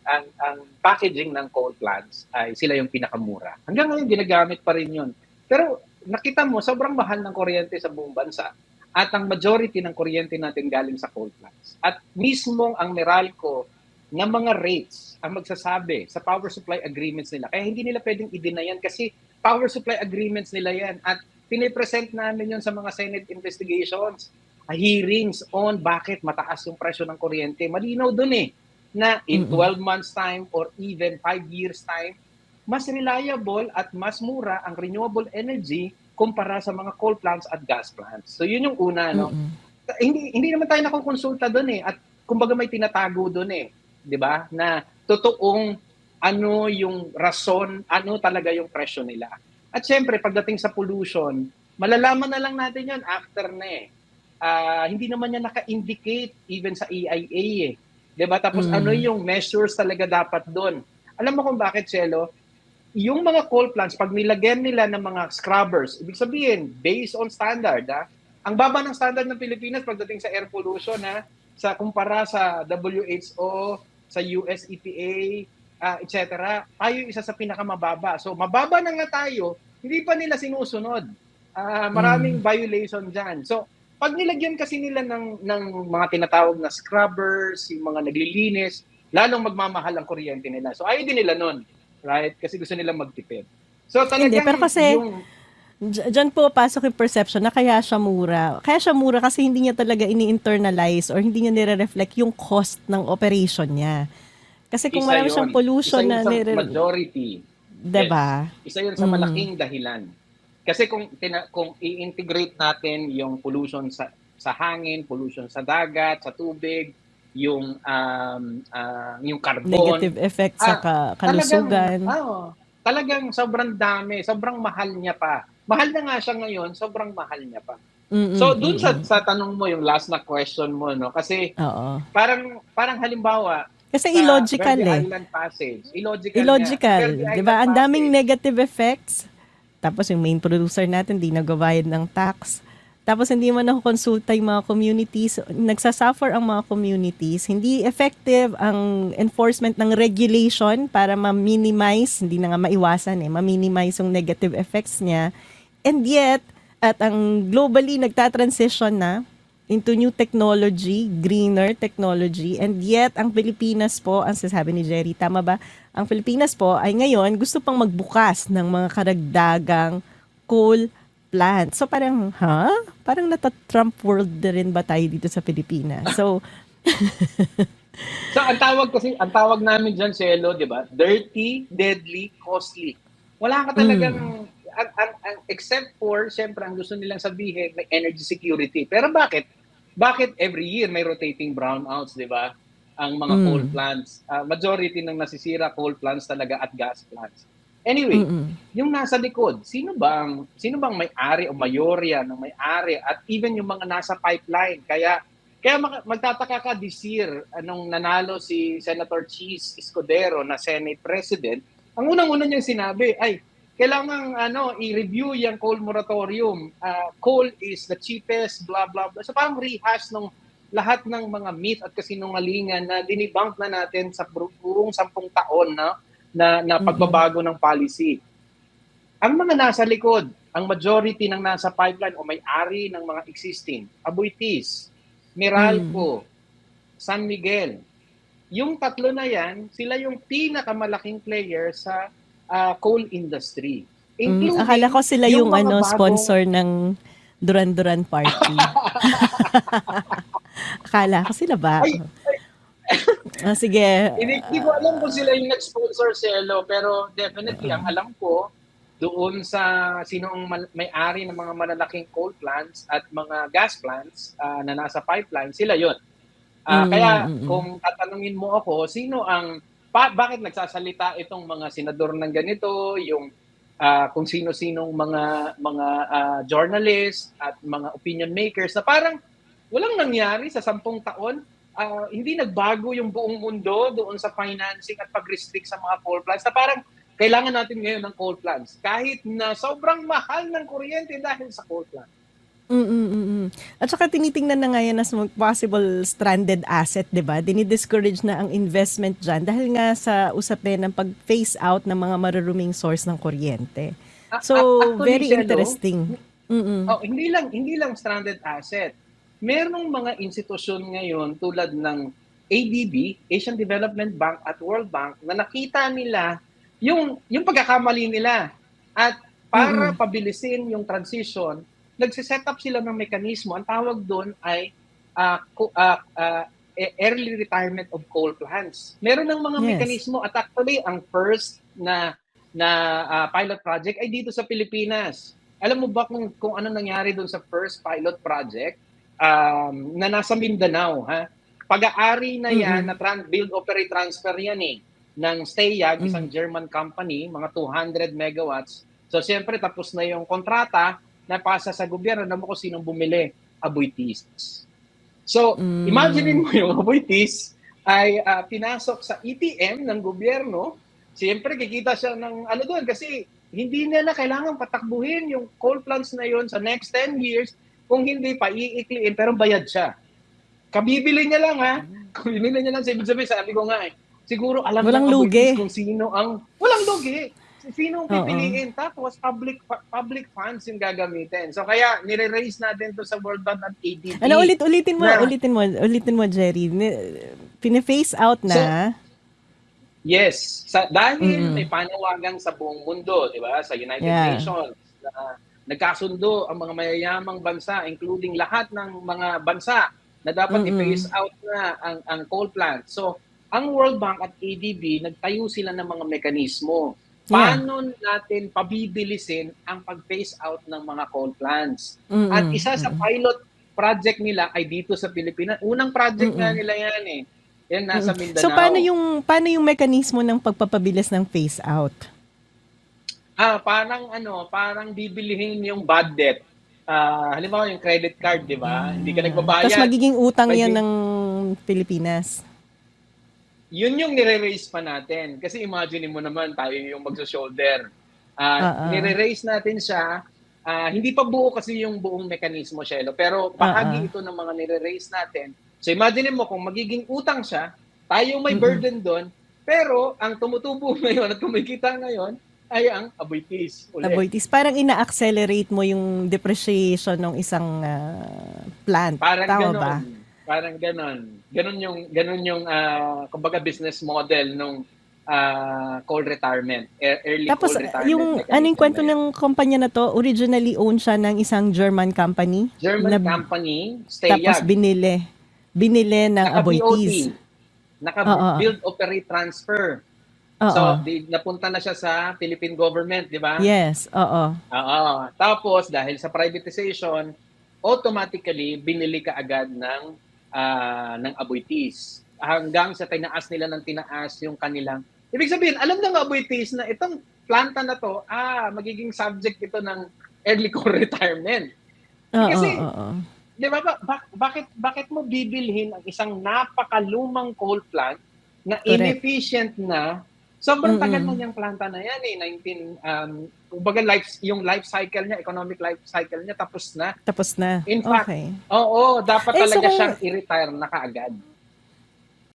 ang packaging ng coal plants ay sila yung pinakamura. Hanggang ngayon ginagamit pa rin yun. Pero nakita mo, sobrang mahal ng kuryente sa buong bansa. At ang majority ng kuryente natin galing sa coal plants. At mismong ang Meralco na mga rates ang magsasabi sa power supply agreements nila. Kaya hindi nila pwedeng i-deny yan kasi power supply agreements nila yan. At pinipresent namin yun sa mga Senate investigations, hearings on bakit mataas yung presyo ng kuryente. Malinaw dun na in 12 months time or even 5 years time, mas reliable at mas mura ang renewable energy kumpara sa mga coal plants at gas plants. So yun yung una, no? Hindi naman tayo nakukonsulta doon at kumbaga may tinatago doon 'di ba? Na totoong ano yung rason, ano talaga yung presyo nila. At syempre pagdating sa pollution, malalaman na lang natin 'yan after na hindi naman niya naka-indicate even sa EIA 'Di ba? Tapos ano yung measures talaga dapat doon? Alam mo kung bakit, Cielo? Yung mga coal plants, pag nilagyan nila ng mga scrubbers, ibig sabihin, based on standard, ang baba ng standard ng Pilipinas pagdating sa air pollution, sa kumpara sa WHO, sa US EPA, etc. Tayo isa sa pinakamababa. So, mababa na nga tayo, hindi pa nila sinusunod. Maraming violation dyan. So, pag nilagyan kasi nila ng mga tinatawag na scrubbers, yung mga naglilinis, lalong magmamahal ang kuryente nila. So, ayaw din nila nun. Right? Kasi gusto nilang magtipid. So talagang Hindi, pero kasi diyan po pasok yung perception na kaya siya mura. Kaya siya mura kasi hindi niya talaga ini-internalize or hindi niya nire-reflect yung cost ng operation niya. Kasi kung marami siyang pollution isa na yun sa majority. Diba? Yes. Isa yun sa malaking dahilan. Kasi kung i-integrate natin yung pollution sa hangin, pollution sa dagat, sa tubig, yung carbon, negative effect sa kalusugan. Talagang sobrang dami, sobrang mahal niya pa. Mahal na nga siya ngayon, sobrang mahal niya pa. So dun sa tanong mo, yung last na question mo, no? Kasi parang halimbawa, kasi illogical Island Passage. Illogical. Diba? Ang daming negative effects. Tapos yung main producer natin, di nagbabayad ng tax. Tapos hindi man nakukonsulta yung mga communities, nagsasuffer ang mga communities, hindi effective ang enforcement ng regulation para ma-minimize, hindi na nga maiwasan ma-minimize yung negative effects niya. And yet, at ang globally nagtatransition na into new technology, greener technology, and yet ang Pilipinas po, ang sasabi ni Jerry, tama ba? Ang Pilipinas po ay ngayon gusto pang magbukas ng mga karagdagang coal plant. So parang, Parang nata-Trump world na rin ba tayo dito sa Pilipinas? So, so ang tawag namin dyan, Cielo, di ba? Dirty, deadly, costly. Wala ka talagang, except for, syempre, ang gusto nilang sabihin, may energy security. Pero bakit? Bakit every year may rotating brownouts, di ba? Ang mga coal plants. Majority ng nasisira coal plants talaga at gas plants. Anyway, yung nasa likod, sino bang may-ari o mayorya ng may-ari at even yung mga nasa pipeline. Kaya magtataka ka this year, nung nanalo si Senator Cheese Escudero na Senate President, ang unang-una niyang sinabi ay kailangan i-review yung coal moratorium. Coal is the cheapest, blah, blah, blah. So parang rehash ng lahat ng mga myth at kasinungalingan na dinibunk na natin sa buong 10 taon na pagbabago ng policy. Ang mga nasa likod, ang majority ng nasa pipeline o may-ari ng mga existing, Aboitiz, Meralco, San Miguel, yung tatlo na yan, sila yung pinakamalaking player sa coal industry. Akala ko sila yung sponsor ng Duran-Duran Party. Akala ko sila ba? Sige. Hindi ko alam kung sila yung nag-sponsor, Cielo, pero definitely, ang alam ko, doon sa sinong may-ari ng mga malalaking coal plants at mga gas plants na nasa pipeline, sila yon. Kaya kung tatanungin mo ako, bakit nagsasalita itong mga senador ng ganito, yung kung sino-sinong mga journalists at mga opinion makers na parang walang nangyari sa 10 taon, hindi nagbago yung buong mundo doon sa financing at pag-restrict sa mga coal plants na parang kailangan natin ngayon ng coal plants kahit na sobrang mahal ng kuryente dahil sa coal plant. At saka tinitingnan na nga yan as possible stranded asset, 'di ba? Dinidiscourage na ang investment diyan dahil nga sa usapin ng pag-phase out ng mga maruruming source ng kuryente. So, Actually, very Shelo, interesting. Mm. hindi lang stranded asset. Merong mga institusyon ngayon tulad ng ADB, Asian Development Bank at World Bank na nakita nila yung pagkakamali nila at para Mm. pabilisin yung transition, nagse-set up sila ng mekanismo. Ang tawag doon ay early retirement of coal plants. Meron ng mga Yes. mekanismo at actually ang first na pilot project ay dito sa Pilipinas. Alam mo ba kung ano nangyari doon sa first pilot project na nasa Mindanao, ha? Pag-aari na yan Mm. na build, operate, transfer yan ng Steyag, Mm. isang German company, mga 200 megawatts. So siyempre tapos na yung kontrata, napasa sa gobyerno, alam mo kung sinong bumili? Aboitiz. So, imaginein Mm. mo yung Aboitiz ay pinasok sa ETM ng gobyerno. Siyempre, kikita siya ng ano doon kasi hindi nila kailangan patakbuhin yung coal plants na yon sa next 10 years. Kung hindi pa, iikliin, pero bayad siya. Kabibili niya lang, ha? Kabibili niya lang, sabi ko nga siguro alam ng Walang Aboitiz lugi. kung sino ang, walang lugi. Sino ang Oo. pipiliin? Tapos public funds yung gagamitin. So kaya nire-raise natin to sa World Bank at ADB. Ano, ulitin mo, Na, Jerry. Pine-phase out so, na. yes, dahil Mm. may panawagan sa buong mundo, di ba? Sa United Yeah. Nations, na nagkasundo ang mga mayayamang bansa, including lahat ng mga bansa na dapat i-phase out na ang coal plant. So, ang World Bank at ADB, nagtayo sila ng mga mekanismo. Yeah. Paano natin pabibilisin ang pag-phase out ng mga coal plants? Mm. At isa sa pilot project nila ay dito sa Pilipinas. Unang project nga nila yan eh. Yan nasa Mindanao. So paano yung mekanismo ng pagpapabilis ng phase out? Parang bibilihin yung bad debt. Halimbawa yung credit card, 'di ba? Hindi ka nagbabayad. Tapos magiging utang yan ng Pilipinas. Yun yung nire-raise pa natin. Kasi imagine mo naman, tayo yung magso-shoulder. Nire-raise natin siya. Hindi pa buo kasi yung buong mekanismo, Shelo. Pero bahagi ito ng mga nire-raise natin. So imagine mo kung magiging utang siya, tayo may burden doon, pero ang tumutubo ngayon at kumikita ngayon ay ang Aboitiz. Aboitiz. Parang ina-accelerate mo yung depreciation ng isang plant. Parang tama ganon. ba? Parang ganon. Ganon yung kumbaga business model nung coal retirement, early Tapos coal retirement. yung anong kwento ng kumpanya na to, originally owned siya ng isang German company. Company, Steyag. Tapos binili ng Aboitiz. Naka-build, operate, transfer. So, napunta na siya sa Philippine government, di ba? Yes, oo. Tapos, dahil sa privatization, automatically, binili ka agad ng Aboitiz. Hanggang sa tinaas nila ng tinaas yung kanilang. Ibig sabihin, alam ng Aboitiz na itong planta na to, magiging subject ito ng early coal retirement. Kasi, di ba, bakit mo bibilhin ang isang napakalumang coal plant na inefficient na, sobrang tagal na niyang planta na yan kumbaga yung life cycle niya, economic life cycle niya, tapos na. Tapos na. In fact, dapat talaga siyang i-retire na kaagad.